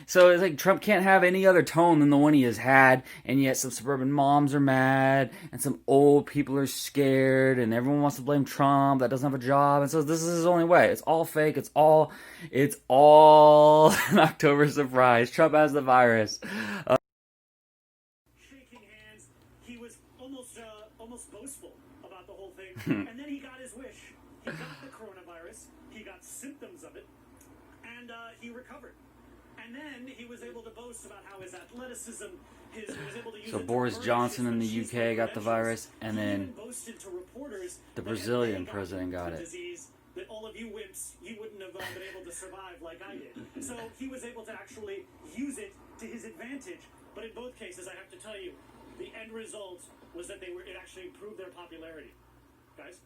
So it's like Trump can't have any other tone than the one he has had, and yet some suburban moms are mad, and some old people are scared, and everyone wants to blame Trump that doesn't have a job, and so this is his only way. It's all fake. It's all an October surprise. Trump has the virus. Shaking hands, he was almost boastful about the whole thing, and then he got his wish. He got the coronavirus. He got symptoms of it, and he recovered. And then he was able to boast about how his athleticism, he was able to use So it Boris to Johnson in the his UK got the virus, and He then even boasted to reporters the that Brazilian had they president got the it. disease, that all of you wimps, you wouldn't have been able to survive like I did. So he was able to actually use it to his advantage. But in both cases, I have to tell you, the end result was that it actually improved their popularity. Guys?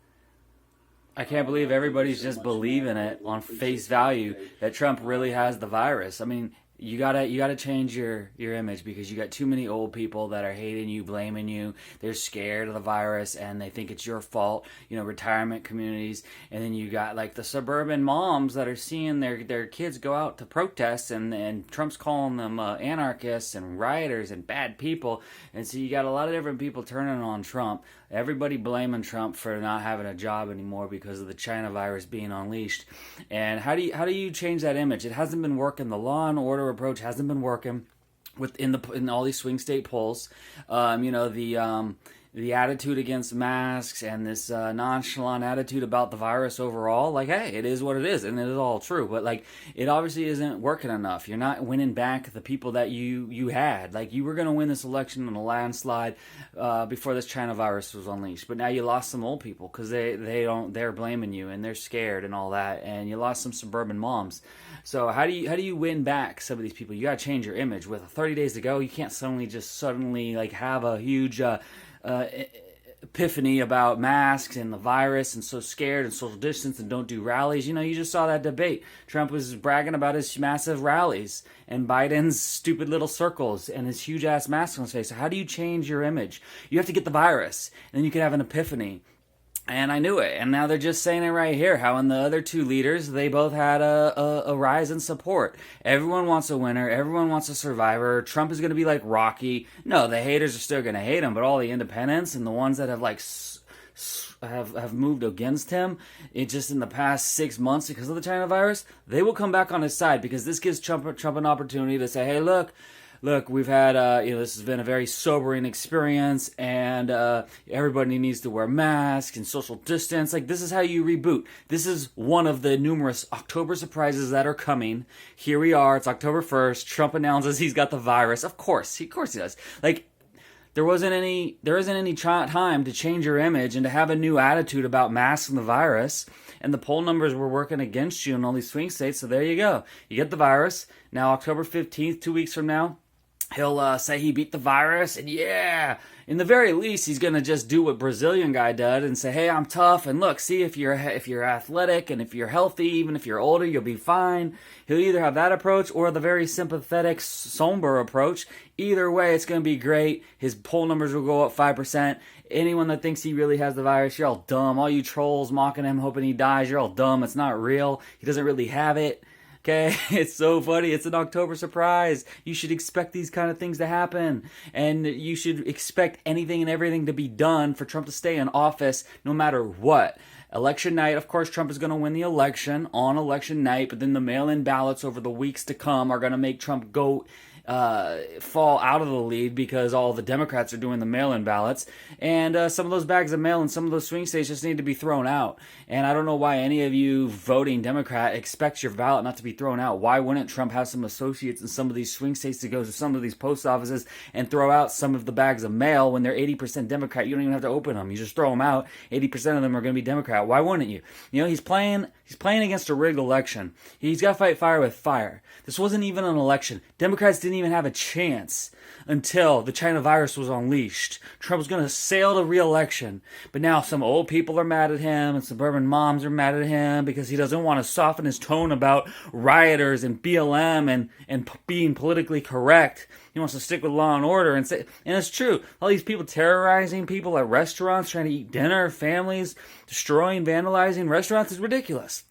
I can't believe everybody's just believing it on face value that Trump really has the virus. I mean, you gotta change your image, because you got too many old people that are hating you, blaming you. They're scared of the virus and they think it's your fault. Retirement communities, and then you got like the suburban moms that are seeing their kids go out to protest, and Trump's calling them anarchists and rioters and bad people. And so you got a lot of different people turning on Trump. Everybody blaming Trump for not having a job anymore because of the China virus being unleashed. And how do you change that image? It hasn't been working. The law and order approach hasn't been working in all these swing state polls. The attitude against masks and this nonchalant attitude about the virus overall, like, hey, it is what it is, and it is all true. But like, it obviously isn't working enough. You're not winning back the people that you had. Like, you were going to win this election in a landslide before this China virus was unleashed. But now you lost some old people because they're blaming you and they're scared and all that. And you lost some suburban moms. So how do you win back some of these people? You got to change your image. With 30 days to go, you can't suddenly like have a huge epiphany about masks and the virus and so scared and social distance and don't do rallies. You just saw that debate. Trump was bragging about his massive rallies and Biden's stupid little circles and his huge ass mask on his face. So how do you change your image? You have to get the virus, and then you can have an epiphany. And I knew it. And now they're just saying it right here, how in the other two leaders, they both had a rise in support. Everyone wants a winner. Everyone wants a survivor. Trump is going to be like Rocky. No, the haters are still going to hate him, but all the independents and the ones that have like have moved against him, it just in the past 6 months because of the China virus, they will come back on his side, because this gives Trump an opportunity to say, hey, look, we've had, this has been a very sobering experience, and everybody needs to wear masks and social distance. Like, this is how you reboot. This is one of the numerous October surprises that are coming. Here we are. It's October 1st. Trump announces he's got the virus. Of course he does. Like, there isn't any time to change your image and to have a new attitude about masks and the virus. And the poll numbers were working against you in all these swing states. So there you go. You get the virus. Now, October 15th, 2 weeks from now, he'll say he beat the virus, and yeah, in the very least, he's gonna just do what Brazilian guy did and say, "Hey, I'm tough, and look, see if you're athletic and if you're healthy, even if you're older, you'll be fine." He'll either have that approach or the very sympathetic, somber approach. Either way, it's gonna be great. His poll numbers will go up 5%. Anyone that thinks he really has the virus, you're all dumb. All you trolls mocking him, hoping he dies, you're all dumb. It's not real. He doesn't really have it. Okay, it's so funny. It's an October surprise. You should expect these kind of things to happen. And you should expect anything and everything to be done for Trump to stay in office no matter what. Election night, of course, Trump is going to win the election on election night, but then the mail-in ballots over the weeks to come are going to make Trump fall out of the lead, because all the Democrats are doing the mail-in ballots, and some of those bags of mail in some of those swing states just need to be thrown out. And I don't know why any of you voting Democrat expects your ballot not to be thrown out. Why wouldn't Trump have some associates in some of these swing states to go to some of these post offices and throw out some of the bags of mail when they're 80% Democrat? You don't even have to open them. You just throw them out. 80% of them are going to be Democrat. Why wouldn't you? He's playing against a rigged election. He's got to fight fire with fire. This wasn't even an election. Democrats didn't even have a chance until the China virus was unleashed. Trump was going to sail to re-election. But now some old people are mad at him, and suburban moms are mad at him because he doesn't want to soften his tone about rioters and BLM and being politically correct. He wants to stick with law and order. And it's true. All these people terrorizing people at restaurants, trying to eat dinner, families, destroying, vandalizing restaurants is ridiculous.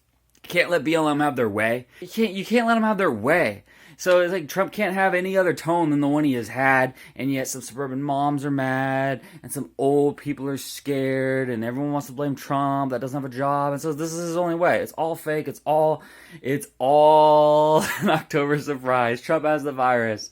You can't let BLM have their way. You can't let them have their way. So it's like Trump can't have any other tone than the one he has had, and yet some suburban moms are mad, and some old people are scared, and everyone wants to blame Trump that doesn't have a job, and so this is his only way. It's all fake. It's all an October surprise. Trump has the virus.